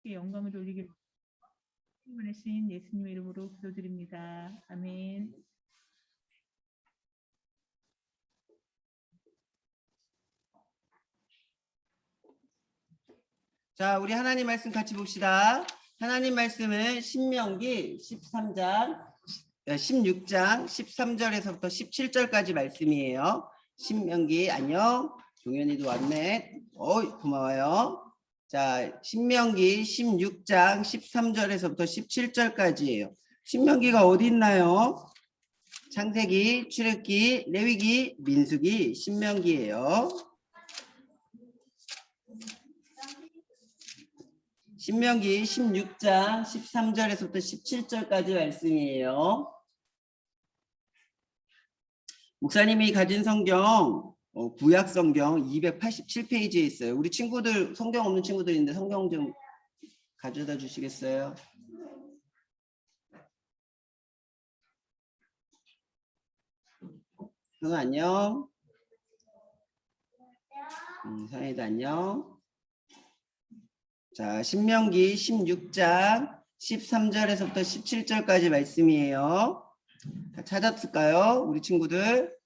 영광을 돌리기를 원하신 예수님의 이름으로 기도드립니다. 아멘. 자, 우리 하나님 말씀 같이 봅시다. 하나님 말씀은 신명기 16장 13절에서부터 17절까지 말씀이에요. 신명기 안녕. 종현이도 왔네. 고마워요. 자, 신명기 16장 13절에서부터 17절까지예요. 신명기가 어디 있나요? 창세기, 출애굽기, 레위기, 민수기, 신명기예요. 신명기 16장 13절에서부터 17절까지 말씀이에요. 목사님이 가진 성경 구약 성경 287페이지에 있어요. 우리 친구들 성경 없는 친구들인데 성경 좀 가져다 주시겠어요? 응, 안녕. 선혜도 안녕. 자, 신명기 16장 13절에서부터 17절까지 말씀이에요. 다 찾았을까요? 우리 친구들.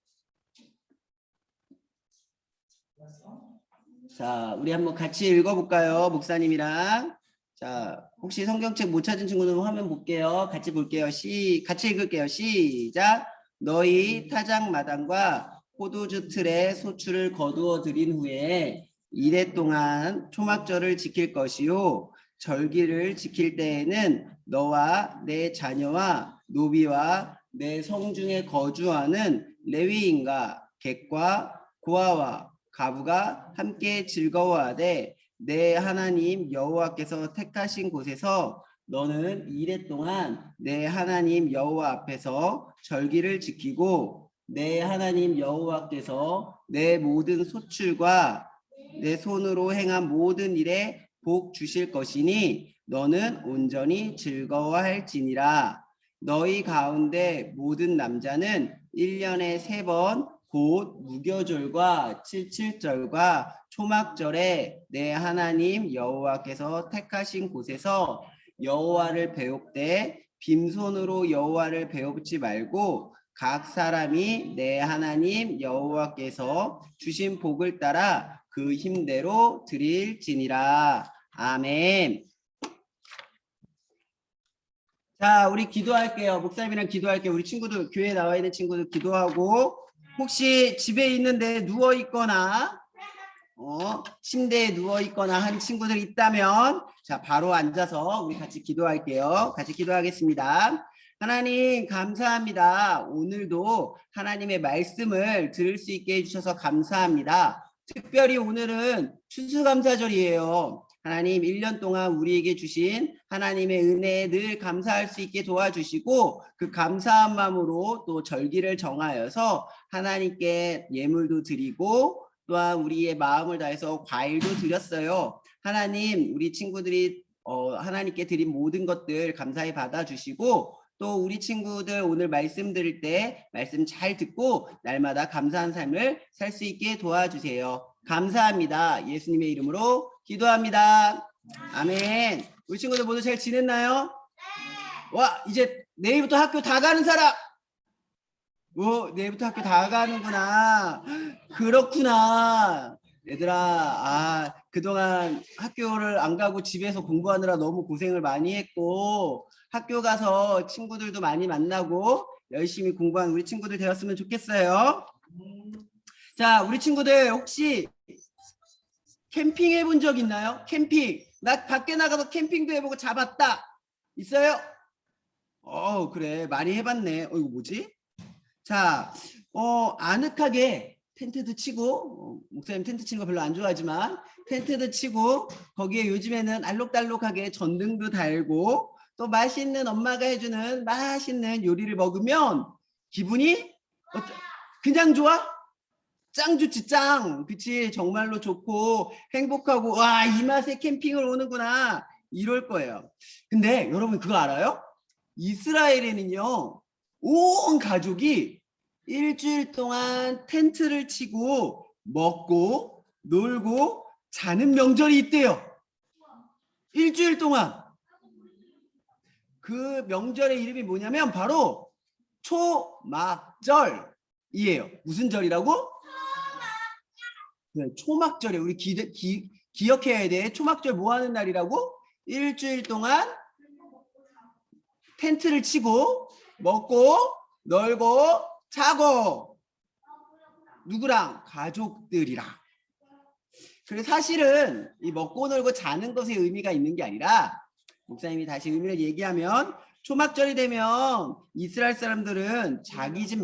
자, 우리 한번 같이 읽어볼까요? 목사님이랑. 자, 혹시 성경책 못 찾은 친구는 화면 볼게요. 같이 볼게요. 같이 읽을게요. 시작. 너희 타작마당과 포도주 틀에 소출을 거두어 들인 후에 이래 동안 초막절을 지킬 것이요. 절기를 지킬 때에는 너와 내 자녀와 노비와 내 성중에 거주하는 레위인과 객과 고아와 가부가 함께 즐거워하되 내 하나님 여호와께서 택하신 곳에서 너는 이래 동안 내 하나님 여호와 앞에서 절기를 지키고 내 하나님 여호와께서 내 모든 소출과 내 손으로 행한 모든 일에 복 주실 것이니 너는 온전히 즐거워할지니라. 너희 가운데 모든 남자는 1년에 3번 곧 무교절과 칠칠절과 초막절에 내 하나님 여호와께서 택하신 곳에서 여호와를 배웁되 빈손으로 여호와를 배웁지 말고 각 사람이 내 하나님 여호와께서 주신 복을 따라 그 힘대로 드릴지니라. 아멘. 자, 우리 기도할게요. 목사님이랑 기도할게요. 우리 친구들, 교회에 나와 있는 친구들 기도하고, 혹시 집에 있는데 누워 있거나 침대에 누워 있거나 한 친구들 있다면 자, 바로 앉아서 우리 같이 기도할게요. 같이 기도하겠습니다. 하나님 감사합니다. 오늘도 하나님의 말씀을 들을 수 있게 해주셔서 감사합니다. 특별히 오늘은 추수감사절이에요. 하나님 1년 동안 우리에게 주신 하나님의 은혜에 늘 감사할 수 있게 도와주시고 그 감사한 마음으로 또 절기를 정하여서 하나님께 예물도 드리고 또한 우리의 마음을 다해서 과일도 드렸어요. 하나님 우리 친구들이 하나님께 드린 모든 것들 감사히 받아주시고 또 우리 친구들 오늘 말씀 들을 때 말씀 잘 듣고 날마다 감사한 삶을 살 수 있게 도와주세요. 감사합니다. 예수님의 이름으로 기도합니다. 아멘. 우리 친구들 모두 잘 지냈나요? 네. 와, 이제 내일부터 학교 다 가는 사람. 내일부터 학교 다 가는구나. 그렇구나. 얘들아, 그동안 학교를 안 가고 집에서 공부하느라 너무 고생을 많이 했고 학교 가서 친구들도 많이 만나고 열심히 공부한 우리 친구들 되었으면 좋겠어요. 자, 우리 친구들 혹시 캠핑 해본 적 있나요? 캠핑. 나 밖에 나가서 캠핑도 해보고 잡았다. 있어요? 그래. 많이 해봤네. 이거 뭐지? 자, 아늑하게 텐트도 치고, 목사님 텐트 치는 거 별로 안 좋아하지만, 텐트도 치고, 거기에 요즘에는 알록달록하게 전등도 달고, 또 맛있는 엄마가 해주는 맛있는 요리를 먹으면 기분이 그냥 좋아? 짱 좋지, 짱. 그치? 정말로 좋고 행복하고 와, 이 맛에 캠핑을 오는구나 이럴 거예요. 근데 여러분 그거 알아요? 이스라엘에는요 온 가족이 일주일 동안 텐트를 치고 먹고 놀고 자는 명절이 있대요. 일주일 동안. 그 명절의 이름이 뭐냐면 바로 초막절이에요. 무슨 절이라고? 네, 초막절이에요. 우리 기억해야 돼. 초막절 뭐 하는 날이라고? 일주일 동안 텐트를 치고 먹고 놀고 자고 누구랑? 가족들이랑. 그래서 사실은 이 먹고 놀고 자는 것에 의미가 있는 게 아니라 목사님이 다시 의미를 얘기하면 초막절이 되면 이스라엘 사람들은 자기 집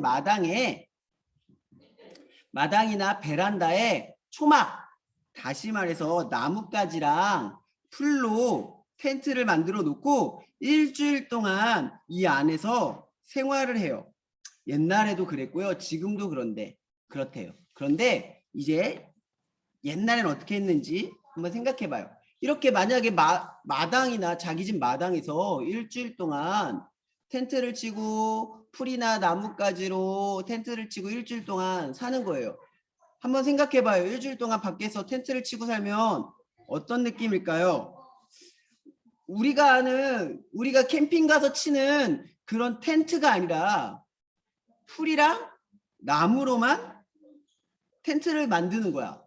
마당이나 베란다에 초막, 다시 말해서 나뭇가지랑 풀로 텐트를 만들어 놓고 일주일 동안 이 안에서 생활을 해요. 옛날에도 그랬고요. 지금도 그렇대요. 그런데 이제 옛날엔 어떻게 했는지 한번 생각해 봐요. 이렇게 만약에 마당이나 자기 집 마당에서 일주일 동안 텐트를 치고 풀이나 나뭇가지로 텐트를 치고 일주일 동안 사는 거예요. 한번 생각해 봐요. 일주일 동안 밖에서 텐트를 치고 살면 어떤 느낌일까요? 우리가 캠핑 가서 치는 그런 텐트가 아니라 풀이랑 나무로만 텐트를 만드는 거야.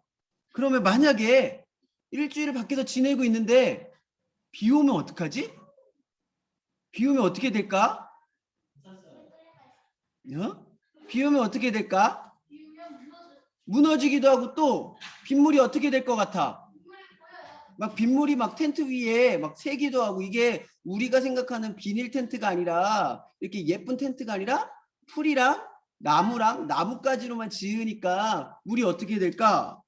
그러면 만약에 일주일을 밖에서 지내고 있는데 비 오면 어떡하지? 비 오면 어떻게 될까? 비 오면 어떻게 될까? 무너지기도 하고 또 빗물이 어떻게 될 것 같아? 막 빗물이 막 텐트 위에 막 새기도 하고 이게 우리가 생각하는 비닐 텐트가 아니라 이렇게 예쁜 텐트가 아니라 풀이랑 나무랑 나뭇가지로만 지으니까 물이 어떻게 될까?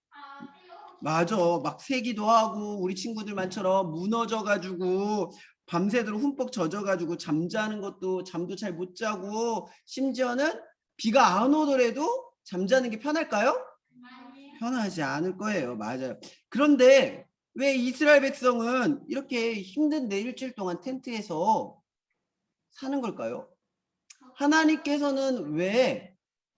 맞아. 막 새기도 하고 우리 친구들만처럼 무너져가지고 밤새도록 흠뻑 젖어가지고 잠자는 것도 잠도 잘 못 자고 심지어는 비가 안 오더라도 잠자는 게 편할까요? 편하지 않을 거예요. 맞아요. 그런데 왜 이스라엘 백성은 이렇게 힘든데 일주일 동안 텐트에서 사는 걸까요? 하나님께서는 왜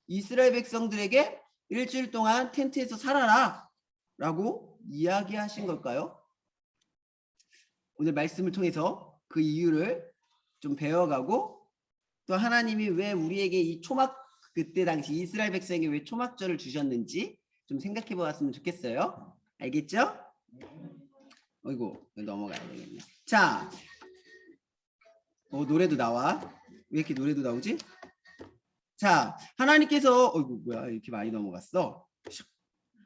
이스라엘 백성들에게 일주일 동안 텐트에서 살아라 라고 이야기하신 걸까요? 오늘 말씀을 통해서 그 이유를 좀 배워가고 또 하나님이 왜 우리에게 이 그때 당시 이스라엘 백성에게 왜 초막절을 주셨는지 좀 생각해 보았으면 좋겠어요. 알겠죠? 어이구 넘어가야 되겠네. 자, 노래도 나와. 왜 이렇게 노래도 나오지? 자, 하나님께서 어이구 뭐야 이렇게 많이 넘어갔어.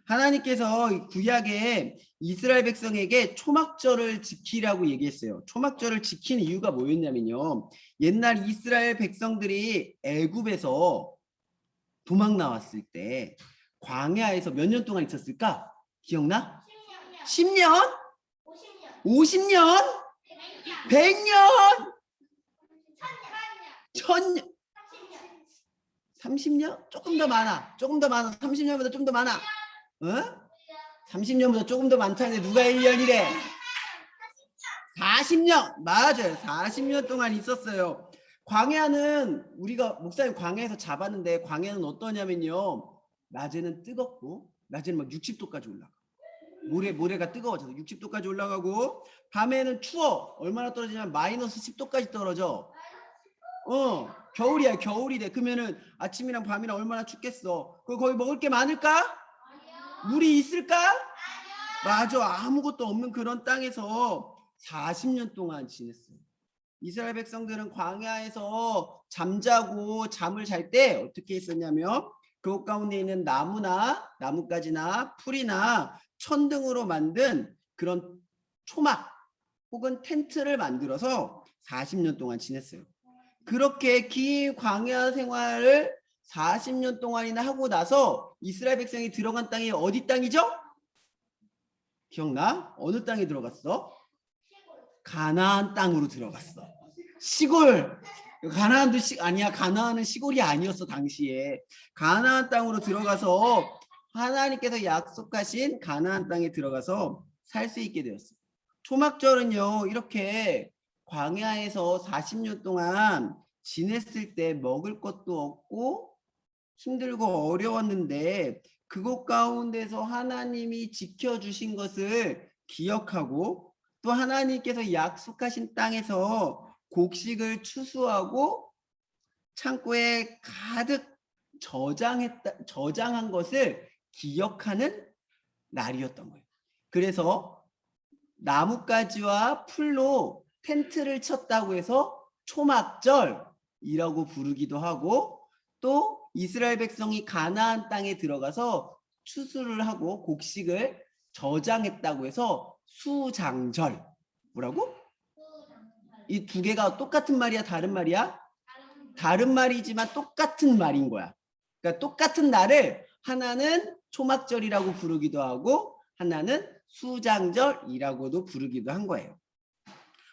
하나님께서 구약에 이스라엘 백성에게 초막절을 지키라고 얘기했어요. 초막절을 지키는 이유가 뭐였냐면요. 옛날 이스라엘 백성들이 애굽에서 도망 나왔을 때 광야에서 몇 년 동안 있었을까? 기억나? 10년? 50년? 100년? 1000년? 30년? 조금 더 많아. 30년보다 좀 더 많아. 30년보다 조금 더 많다는데 누가 1년이래? 40년. 맞아요. 40년 동안 있었어요. 광야는 우리가 목사님 광야에서 잡았는데 광야는 어떠냐면요. 낮에는 뜨겁고 낮에는 막 60도까지 올라가. 모래가 뜨거워져서 60도까지 올라가고 밤에는 추워. 얼마나 떨어지냐면 마이너스 10도까지 떨어져. 겨울이야. 겨울이 돼. 그러면은 아침이랑 밤이랑 얼마나 춥겠어. 거기 먹을 게 많을까? 물이 있을까? 맞아. 아무것도 없는 그런 땅에서 40년 동안 지냈어요. 이스라엘 백성들은 광야에서 잠자고 잠을 잘 때 어떻게 했었냐면 그곳 가운데 있는 나뭇가지나 풀이나 천등으로 만든 그런 초막 혹은 텐트를 만들어서 40년 동안 지냈어요. 그렇게 긴 광야 생활을 40년 동안이나 하고 나서 이스라엘 백성이 들어간 땅이 어디 땅이죠? 기억나? 어느 땅에 들어갔어? 가나안 땅으로 들어갔어. 시골. 가나안은 시골이 아니었어 당시에. 가나안 땅으로 들어가서 하나님께서 약속하신 가나안 땅에 들어가서 살 수 있게 되었어요. 초막절은요 이렇게 광야에서 40년 동안 지냈을 때 먹을 것도 없고 힘들고 어려웠는데 그곳 가운데서 하나님이 지켜주신 것을 기억하고 또 하나님께서 약속하신 땅에서 곡식을 추수하고 창고에 가득 저장한 것을 기억하는 날이었던 거예요. 그래서 나뭇가지와 풀로 텐트를 쳤다고 해서 초막절이라고 부르기도 하고, 또 이스라엘 백성이 가나안 땅에 들어가서 추수를 하고 곡식을 저장했다고 해서 수장절. 뭐라고? 이 두 개가 똑같은 말이야, 다른 말이야? 다른 말이지만 똑같은 말인 거야. 그러니까 똑같은 날을 하나는 초막절이라고 부르기도 하고 하나는 수장절이라고도 부르기도 한 거예요.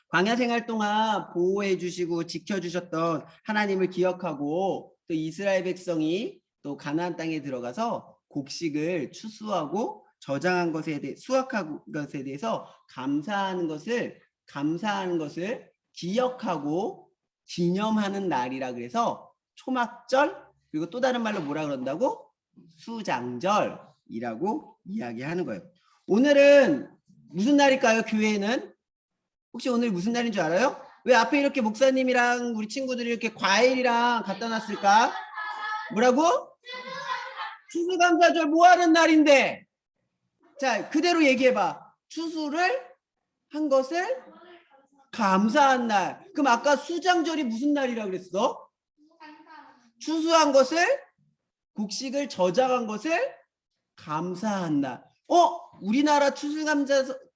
광야 생활 동안 보호해 주시고 지켜 주셨던 하나님을 기억하고, 또 이스라엘 백성이 또 가나안 땅에 들어가서 곡식을 추수하고 저장한 것에 대해 수확한 것에 대해서 감사하는 것을 기억하고 기념하는 날이라 그래서 초막절, 그리고 또 다른 말로 뭐라 그런다고? 수장절이라고 이야기하는 거예요. 오늘은 무슨 날일까요? 교회에는 혹시 오늘 무슨 날인 줄 알아요? 왜 앞에 이렇게 목사님이랑 우리 친구들이 이렇게 과일이랑 갖다 놨을까? 뭐라고? 추수감사절 뭐 하는 날인데? 자, 그대로 얘기해봐. 추수를 한 것을 감사한 날. 그럼 아까 수장절이 무슨 날이라 그랬어? 추수한 것을, 곡식을 저장한 것을 감사한 날. 우리나라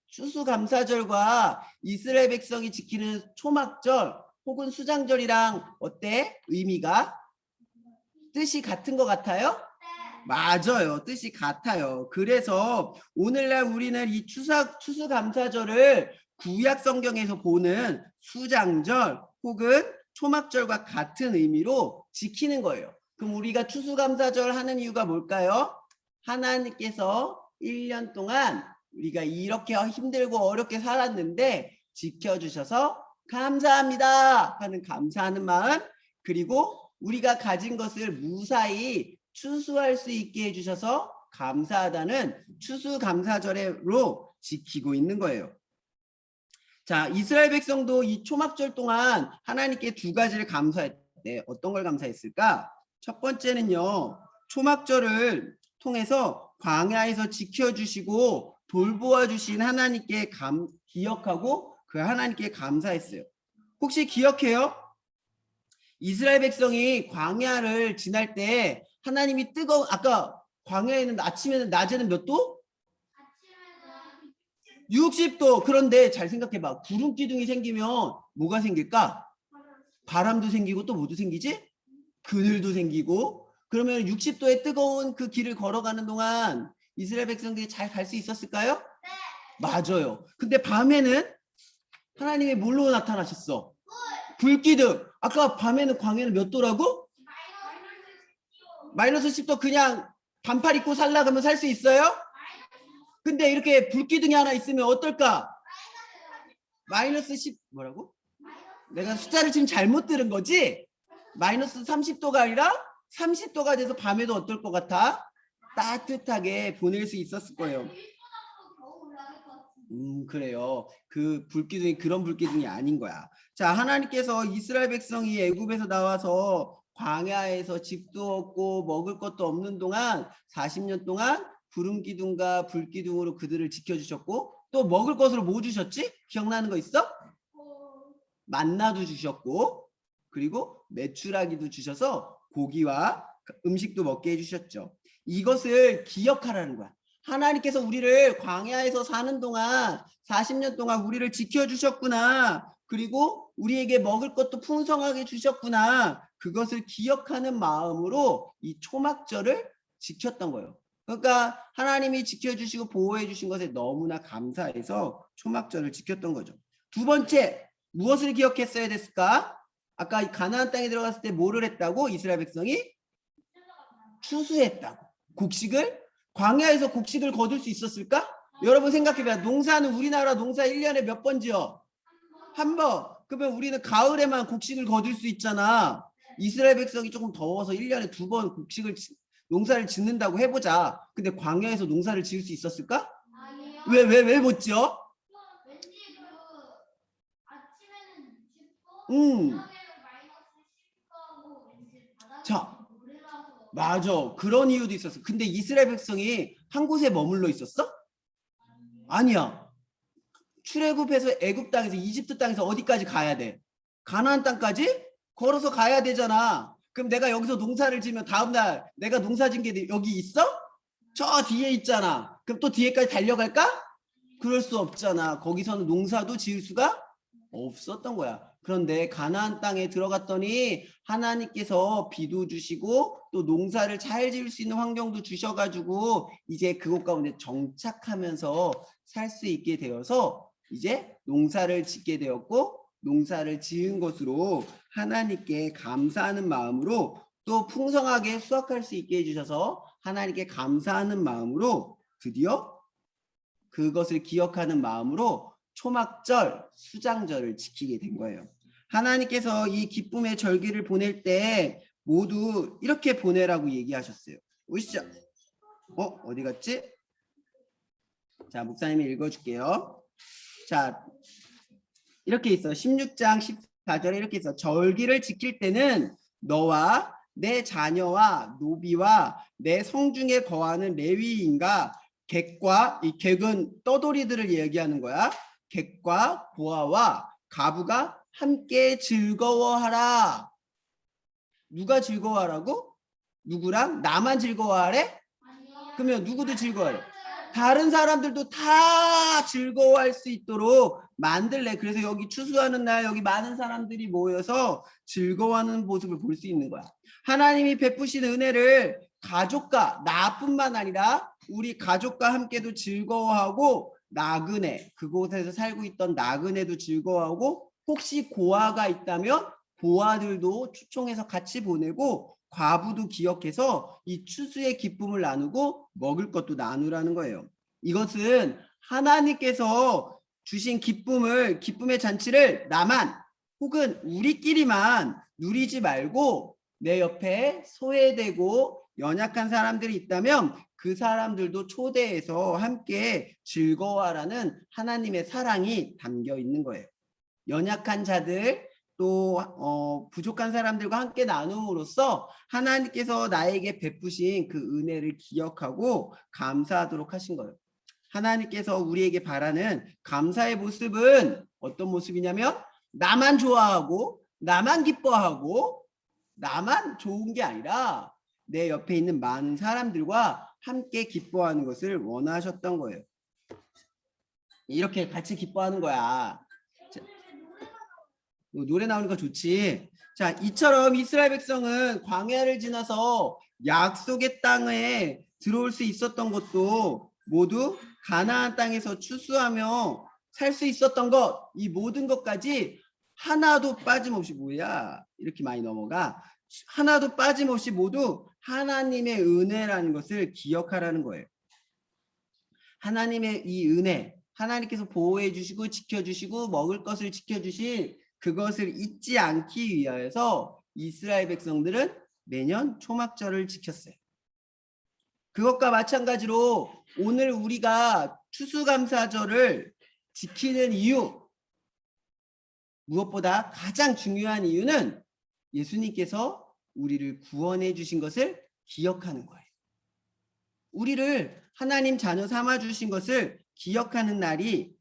추수감사절과 이스라엘 백성이 지키는 초막절 혹은 수장절이랑 어때? 의미가? 뜻이 같은 것 같아요? 맞아요. 뜻이 같아요. 그래서 오늘날 우리는 이 추수감사절을 구약 성경에서 보는 수장절 혹은 초막절과 같은 의미로 지키는 거예요. 그럼 우리가 추수감사절 하는 이유가 뭘까요? 하나님께서 1년 동안 우리가 이렇게 힘들고 어렵게 살았는데 지켜주셔서 감사합니다 하는 감사하는 마음, 그리고 우리가 가진 것을 무사히 추수할 수 있게 해주셔서 감사하다는 추수감사절로 지키고 있는 거예요. 자, 이스라엘 백성도 이 초막절 동안 하나님께 두 가지를 감사했대. 어떤 걸 감사했을까? 첫 번째는요, 초막절을 통해서 광야에서 지켜주시고 돌보아 주신 하나님께 기억하고 그 하나님께 감사했어요. 혹시 기억해요? 이스라엘 백성이 광야를 지날 때 하나님이 아까 광야에는 아침에는 낮에는 몇 도? 60도. 그런데 잘 생각해봐. 구름 기둥이 생기면 뭐가 생길까? 바람도 생기고 또 뭐도 생기지? 그늘도 생기고. 그러면 60도의 뜨거운 그 길을 걸어가는 동안 이스라엘 백성들이 잘 갈 수 있었을까요? 네. 맞아요. 근데 밤에는 하나님이 뭘로 나타나셨어? 불기둥. 아까 밤에는 광야는 몇 도라고? 마이너스 10도. 그냥 반팔 입고 살라 그러면 살 수 있어요? 근데 이렇게 불기둥이 하나 있으면 어떨까? 마이너스 10 뭐라고? 내가 숫자를 지금 잘못 들은 거지? 마이너스 30도가 아니라 30도가 돼서 밤에도 어떨 것 같아? 따뜻하게 보낼 수 있었을 거예요. 그래요. 그 불기둥이 그런 불기둥이 아닌 거야. 자, 하나님께서 이스라엘 백성이 애굽에서 나와서 광야에서 집도 없고 먹을 것도 없는 동안 40년 동안 구름 기둥과 불기둥으로 그들을 지켜주셨고, 또 먹을 것으로 뭐 주셨지? 기억나는 거 있어? 만나도 주셨고, 그리고 메추라기도 주셔서 고기와 음식도 먹게 해주셨죠. 이것을 기억하라는 거야. 하나님께서 우리를 광야에서 사는 동안 40년 동안 우리를 지켜주셨구나. 그리고 우리에게 먹을 것도 풍성하게 주셨구나. 그것을 기억하는 마음으로 이 초막절을 지켰던 거예요. 그러니까 하나님이 지켜주시고 보호해 주신 것에 너무나 감사해서 초막절을 지켰던 거죠. 두 번째, 무엇을 기억했어야 됐을까? 아까 가나안 땅에 들어갔을 때 뭐를 했다고? 이스라엘 백성이 추수했다고. 광야에서 곡식을 거둘 수 있었을까? 여러분 생각해봐. 농사는 우리나라 농사 1년에 몇 번 지어? 한 번. 그러면 우리는 가을에만 곡식을 거둘 수 있잖아. 이스라엘 백성이 조금 더워서 1년에 2번 농사를 짓는다고 해보자. 근데 광야에서 농사를 지을 수 있었을까? 왜 못 지어? 자, 맞아. 그런 이유도 있었어. 근데 이스라엘 백성이 한 곳에 머물러 있었어? 아니야. 출애굽해서 애굽 땅에서 이집트 땅에서 어디까지 가야 돼? 가나안 땅까지 걸어서 가야 되잖아. 그럼 내가 여기서 농사를 지면 다음날 내가 농사 진 게 여기 있어? 저 뒤에 있잖아. 그럼 또 뒤에까지 달려갈까? 그럴 수 없잖아. 거기서는 농사도 지을 수가 없었던 거야. 그런데 가나안 땅에 들어갔더니 하나님께서 비도 주시고 또 농사를 잘 지을 수 있는 환경도 주셔가지고 이제 그곳 가운데 정착하면서 살 수 있게 되어서 이제 농사를 짓게 되었고, 농사를 지은 것으로 하나님께 감사하는 마음으로 또 풍성하게 수확할 수 있게 해주셔서 하나님께 감사하는 마음으로 드디어 그것을 기억하는 마음으로 초막절, 수장절을 지키게 된 거예요. 하나님께서 이 기쁨의 절기를 보낼 때 모두 이렇게 보내라고 얘기하셨어요. 보시죠. 어디 갔지? 자, 목사님이 읽어줄게요. 자, 이렇게 있어. 16장 14절에 이렇게 있어. 절기를 지킬 때는 너와 내 자녀와 노비와 내 성중에 거하는 레위인과 객과, 이 객은 떠돌이들을 얘기하는 거야. 객과 고아와 가부가 함께 즐거워하라. 누가 즐거워하라고? 누구랑? 나만 즐거워하래? 그러면 누구도 즐거워해? 다른 사람들도 다 즐거워할 수 있도록 만들래. 그래서 여기 추수하는 날 여기 많은 사람들이 모여서 즐거워하는 모습을 볼 수 있는 거야. 하나님이 베푸신 은혜를 가족과 나뿐만 아니라 우리 가족과 함께도 즐거워하고, 나그네, 그곳에서 살고 있던 나그네도 즐거워하고, 혹시 고아가 있다면 고아들도 초청해서 같이 보내고, 과부도 기억해서 이 추수의 기쁨을 나누고 먹을 것도 나누라는 거예요. 이것은 하나님께서 주신 기쁨의 잔치를 나만 혹은 우리끼리만 누리지 말고 내 옆에 소외되고 연약한 사람들이 있다면 그 사람들도 초대해서 함께 즐거워하라는 하나님의 사랑이 담겨 있는 거예요. 연약한 자들, 또 부족한 사람들과 함께 나눔으로써 하나님께서 나에게 베푸신 그 은혜를 기억하고 감사하도록 하신 거예요. 하나님께서 우리에게 바라는 감사의 모습은 어떤 모습이냐면 나만 좋아하고 나만 기뻐하고 나만 좋은 게 아니라 내 옆에 있는 많은 사람들과 함께 기뻐하는 것을 원하셨던 거예요. 이렇게 같이 기뻐하는 거야. 노래 나오니까 좋지. 자, 이처럼 이스라엘 백성은 광야를 지나서 약속의 땅에 들어올 수 있었던 것도 모두 가나안 땅에서 추수하며 살 수 있었던 것, 이 모든 것까지 하나도 빠짐없이, 뭐야 이렇게 많이 넘어가, 하나도 빠짐없이 모두 하나님의 은혜라는 것을 기억하라는 거예요. 하나님의 이 은혜, 하나님께서 보호해 주시고 지켜주시고 먹을 것을 지켜주실 그것을 잊지 않기 위하여서 이스라엘 백성들은 매년 초막절을 지켰어요. 그것과 마찬가지로 오늘 우리가 추수감사절을 지키는 이유, 무엇보다 가장 중요한 이유는 예수님께서 우리를 구원해 주신 것을 기억하는 거예요. 우리를 하나님 자녀 삼아 주신 것을 기억하는 날이,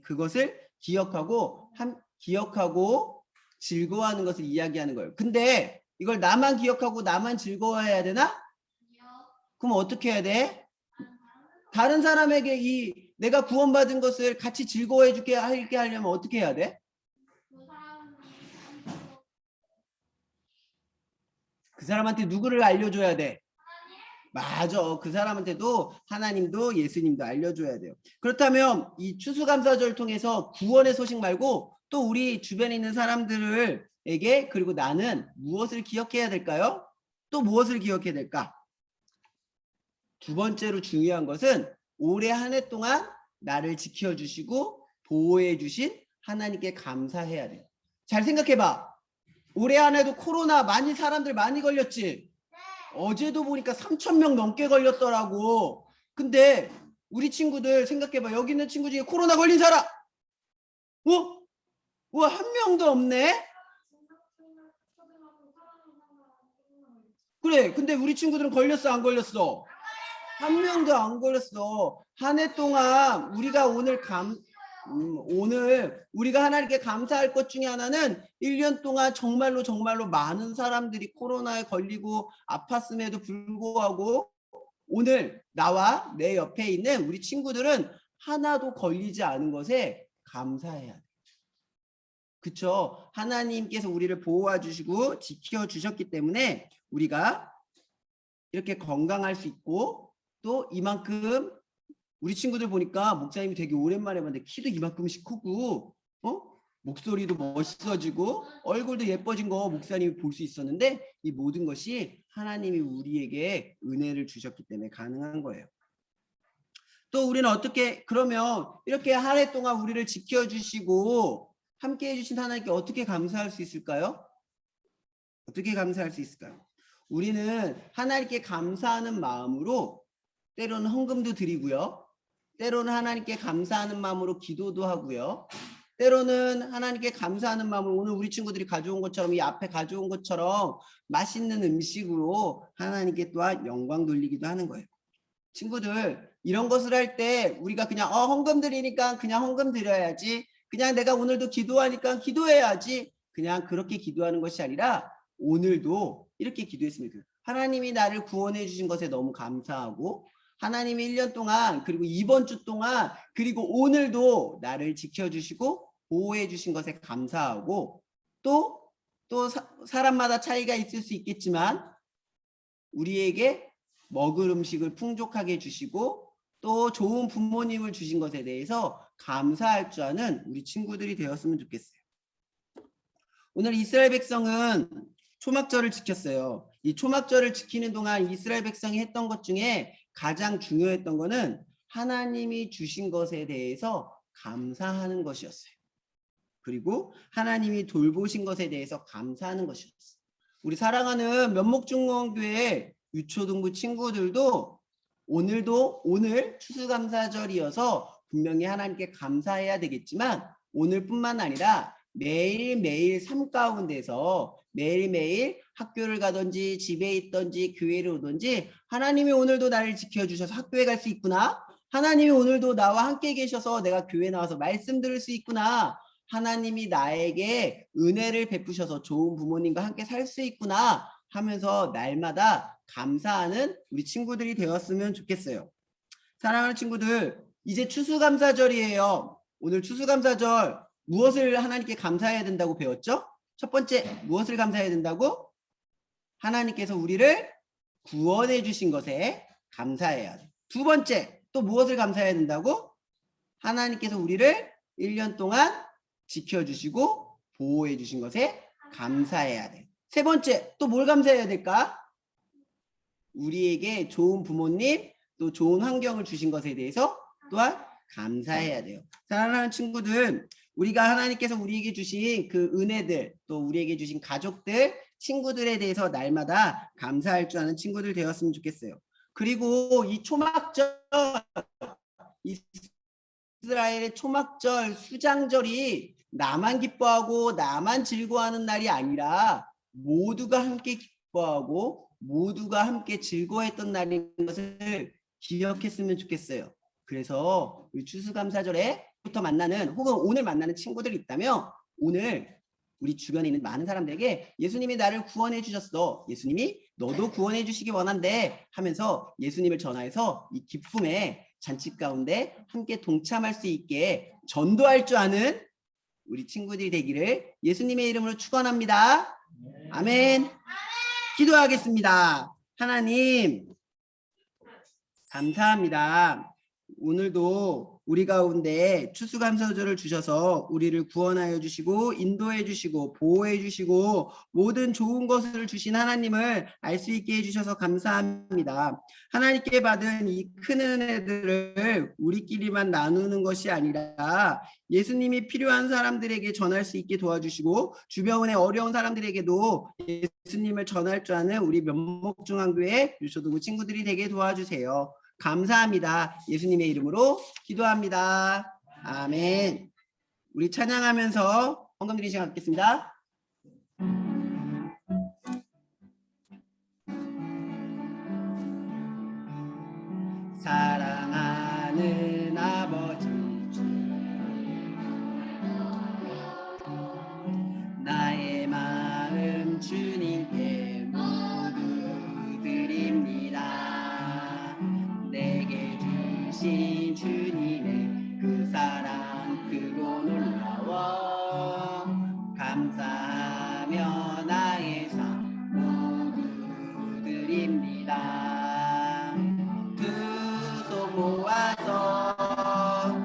그것을 기억하고 즐거워하는 것을 이야기하는 거예요. 근데 이걸 나만 기억하고 나만 즐거워해야 되나? 그럼 어떻게 해야 돼? 다른 사람에게 이 내가 구원받은 것을 같이 즐거워해 주게 하려면 어떻게 해야 돼? 그 사람한테 누구를 알려줘야 돼? 맞아. 그 사람한테도 하나님도 예수님도 알려줘야 돼요. 그렇다면 이 추수감사절을 통해서 구원의 소식 말고 또 우리 주변에 있는 사람들에게, 그리고 나는 무엇을 기억해야 될까요? 또 무엇을 기억해야 될까? 두 번째로 중요한 것은 올해 한 해 동안 나를 지켜주시고 보호해 주신 하나님께 감사해야 돼. 잘 생각해봐. 올해 한 해도 코로나 사람들 많이 걸렸지? 어제도 보니까 3,000명 넘게 걸렸더라고. 근데 우리 친구들 생각해봐. 여기 있는 친구 중에 코로나 걸린 사람 한 명도 없네. 그래. 근데 우리 친구들은 걸렸어, 안 걸렸어? 한 명도 안 걸렸어. 한 해 동안 우리가 오늘 우리가 하나님께 감사할 것 중에 하나는 1년 동안 정말로 많은 사람들이 코로나에 걸리고 아팠음에도 불구하고 오늘 나와 내 옆에 있는 우리 친구들은 하나도 걸리지 않은 것에 감사해야 돼. 그쵸? 하나님께서 우리를 보호해 주시고 지켜 주셨기 때문에 우리가 이렇게 건강할 수 있고 또 이만큼 우리 친구들 보니까 목사님이 되게 오랜만에 봤는데 키도 이만큼씩 크고 목소리도 멋있어지고 얼굴도 예뻐진 거 목사님이 볼 수 있었는데 이 모든 것이 하나님이 우리에게 은혜를 주셨기 때문에 가능한 거예요. 또 우리는 어떻게 그러면 이렇게 한 해 동안 우리를 지켜주시고 함께 해주신 하나님께 어떻게 감사할 수 있을까요? 어떻게 감사할 수 있을까요? 우리는 하나님께 감사하는 마음으로 때로는 헌금도 드리고요. 때로는 하나님께 감사하는 마음으로 기도도 하고요. 때로는 하나님께 감사하는 마음으로 오늘 우리 친구들이 가져온 것처럼 이 앞에 가져온 것처럼 맛있는 음식으로 하나님께 또한 영광 돌리기도 하는 거예요. 친구들 이런 것을 할 때 우리가 그냥 헌금 드리니까 그냥 헌금 드려야지. 그냥 내가 오늘도 기도하니까 기도해야지. 그냥 그렇게 기도하는 것이 아니라 오늘도 이렇게 기도했으면 좋겠어요. 하나님이 나를 구원해 주신 것에 너무 감사하고 하나님이 1년 동안 그리고 이번 주 동안 그리고 오늘도 나를 지켜주시고 보호해 주신 것에 감사하고 또 사람마다 차이가 있을 수 있겠지만 우리에게 먹을 음식을 풍족하게 주시고 또 좋은 부모님을 주신 것에 대해서 감사할 줄 아는 우리 친구들이 되었으면 좋겠어요. 오늘 이스라엘 백성은 초막절을 지켰어요. 이 초막절을 지키는 동안 이스라엘 백성이 했던 것 중에 가장 중요했던 거는 하나님이 주신 것에 대해서 감사하는 것이었어요. 그리고 하나님이 돌보신 것에 대해서 감사하는 것이었어요. 우리 사랑하는 면목중앙교회 유초등부 친구들도 오늘 추수감사절이어서 분명히 하나님께 감사해야 되겠지만 오늘뿐만 아니라 매일매일 삶 가운데서 매일매일 학교를 가든지 집에 있든지 교회를 오든지 하나님이 오늘도 나를 지켜주셔서 학교에 갈 수 있구나. 하나님이 오늘도 나와 함께 계셔서 내가 교회 나와서 말씀 들을 수 있구나. 하나님이 나에게 은혜를 베푸셔서 좋은 부모님과 함께 살 수 있구나 하면서 날마다 감사하는 우리 친구들이 되었으면 좋겠어요. 사랑하는 친구들, 이제 추수감사절이에요. 오늘 추수감사절 무엇을 하나님께 감사해야 된다고 배웠죠? 첫 번째, 무엇을 감사해야 된다고? 하나님께서 우리를 구원해 주신 것에 감사해야 돼. 두 번째, 또 무엇을 감사해야 된다고? 하나님께서 우리를 1년 동안 지켜주시고 보호해 주신 것에 감사해야 돼. 세 번째, 또 뭘 감사해야 될까? 우리에게 좋은 부모님, 또 좋은 환경을 주신 것에 대해서 또한 감사해야 돼요. 사랑하는 친구들, 우리가 하나님께서 우리에게 주신 그 은혜들, 또 우리에게 주신 가족들, 친구들에 대해서 날마다 감사할 줄 아는 친구들 되었으면 좋겠어요. 그리고 이 초막절, 이스라엘의 초막절, 수장절이 나만 기뻐하고 나만 즐거워하는 날이 아니라 모두가 함께 기뻐하고 모두가 함께 즐거워했던 날인 것을 기억했으면 좋겠어요. 그래서 우리 추수감사절에부터 만나는 혹은 오늘 만나는 친구들이 있다면 오늘 우리 주변에 있는 많은 사람들에게 예수님이 나를 구원해 주셨어. 예수님이 너도 구원해 주시기 원한대 하면서 예수님을 전하여서 이 기쁨의 잔치 가운데 함께 동참할 수 있게 전도할 줄 아는 우리 친구들이 되기를 예수님의 이름으로 축원합니다. 아멘. 기도하겠습니다. 하나님 감사합니다. 오늘도 우리 가운데 추수감사절을 주셔서 우리를 구원하여 주시고 인도해 주시고 보호해 주시고 모든 좋은 것을 주신 하나님을 알 수 있게 해주셔서 감사합니다. 하나님께 받은 이 큰 은혜들을 우리끼리만 나누는 것이 아니라 예수님이 필요한 사람들에게 전할 수 있게 도와주시고 주변에 어려운 사람들에게도 예수님을 전할 줄 아는 우리 면목중앙교회 유초등부 친구들이 되게 도와주세요. 감사합니다. 예수님의 이름으로 기도합니다. 아멘. 우리 찬양하면서 헌금 드리는 시간 갖겠습니다. 감사하며 나의 삶 모두 드립니다. 두 손 모아서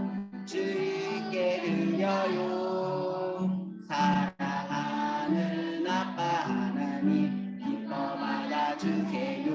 주께 드려요. 사랑하는 아빠 하나님 기뻐 받아주세요.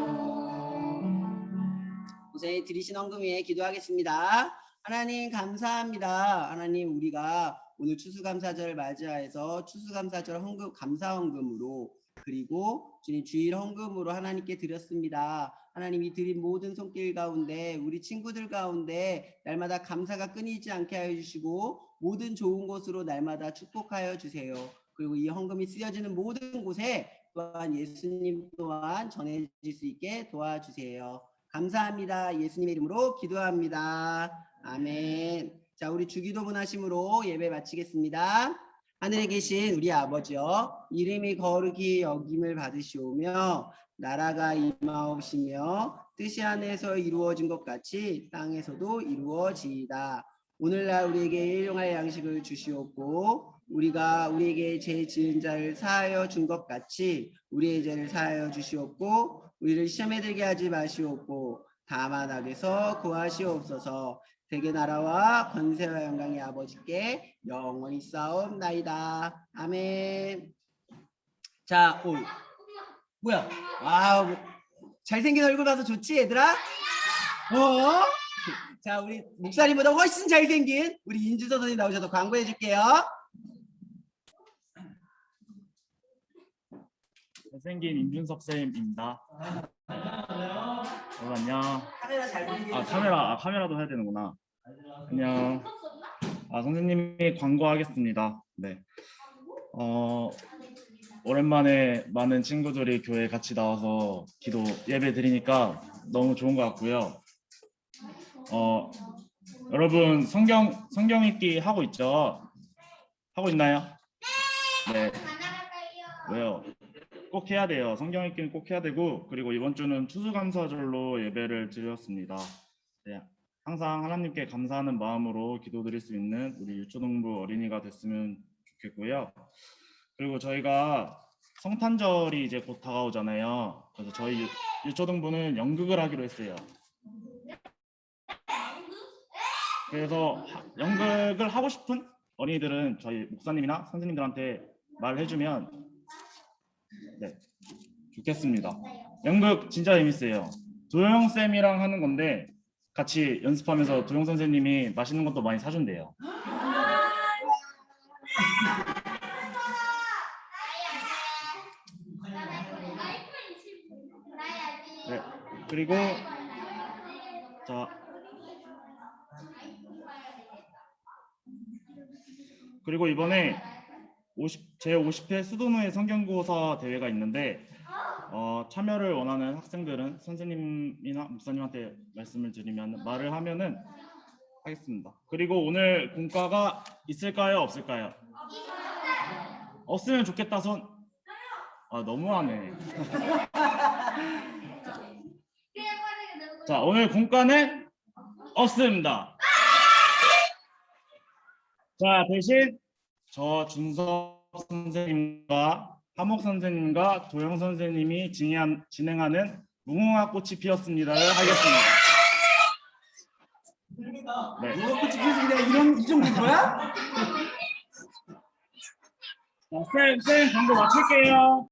우선 드리신 헌금 위에 기도하겠습니다. 하나님 감사합니다. 하나님 우리가 오늘 추수감사절을 맞이해서 추수감사절 헌금 감사 헌금으로 그리고 주님 주일 헌금으로 하나님께 드렸습니다. 하나님 이 드린 모든 손길 가운데 우리 친구들 가운데 날마다 감사가 끊이지 않게 하여 주시고 모든 좋은 곳으로 날마다 축복하여 주세요. 그리고 이 헌금이 쓰여지는 모든 곳에 또한 예수님 또한 전해질 수 있게 도와주세요. 감사합니다. 예수님의 이름으로 기도합니다. 아멘. 자, 우리 주기도문 하심으로 예배 마치겠습니다. 하늘에 계신 우리 아버지여, 이름이 거룩히 여김을 받으시오며 나라가 임하옵시며 뜻이 하늘에서 이루어진 것 같이 땅에서도 이루어지이다. 오늘날 우리에게 일용할 양식을 주시옵고 우리가 우리에게 죄 지은 자를 사하여 준 것 같이 우리의 죄를 사하여 주시옵고 우리를 시험에 들게 하지 마시옵고 다만 악에서 구하시옵소서. 대개 나라와 권세와 영광의 아버지께 영원히 싸움나이다. 아멘. 자, 뭐야? 와우, 잘생긴 얼굴 봐서 좋지 얘들아? 자, 우리 목사님보다 훨씬 잘생긴 우리 인주서 선생님 나오셔서 광고해 줄게요. 잘생긴 임준석 쌤입니다. 안녕. 카메라 잘 보이게. 카메라도 해야 되는구나. 안녕. 선생님이 광고하겠습니다. 네. 오랜만에 많은 친구들이 교회에 같이 나와서 기도 예배 드리니까 너무 좋은 것 같고요. 여러분 성경 읽기 하고 있죠? 하고 있나요? 네. 왜요? 꼭 해야 돼요. 성경 읽기는 꼭 해야 되고, 그리고 이번 주는 추수감사절로 예배를 드렸습니다. 네, 항상 하나님께 감사하는 마음으로 기도드릴 수 있는 우리 유초동부 어린이가 됐으면 좋겠고요. 그리고 저희가 성탄절이 이제 곧 다가오잖아요. 그래서 저희 유초동부는 연극을 하기로 했어요. 그래서 연극을 하고 싶은 어린이들은 저희 목사님이나 선생님들한테 말해주면 네, 좋겠습니다. 연극 진짜 재밌어요. 도영 쌤이랑 하는 건데 같이 연습하면서 도영 선생님이 맛있는 것도 많이 사준대요. 네, 그리고 이번에 제50회 수도노예 성경고사 대회가 있는데 참여를 원하는 학생들은 선생님이나 목사님한테 말씀을 드리면 말을 하면은 하겠습니다. 그리고 오늘 공과가 있을까요? 없을까요? 없으면 좋겠다 손. 너무하네. 자, 오늘 공과는 없습니다. 자, 대신 저 준석 선생님과 하목 선생님과 도영 선생님이 진행하는 무궁화 꽃이 피었습니다를 하겠습니다. 네. 무궁화 꽃이 피었습니다. 이 정도 거야? 쌤 광고 마칠게요.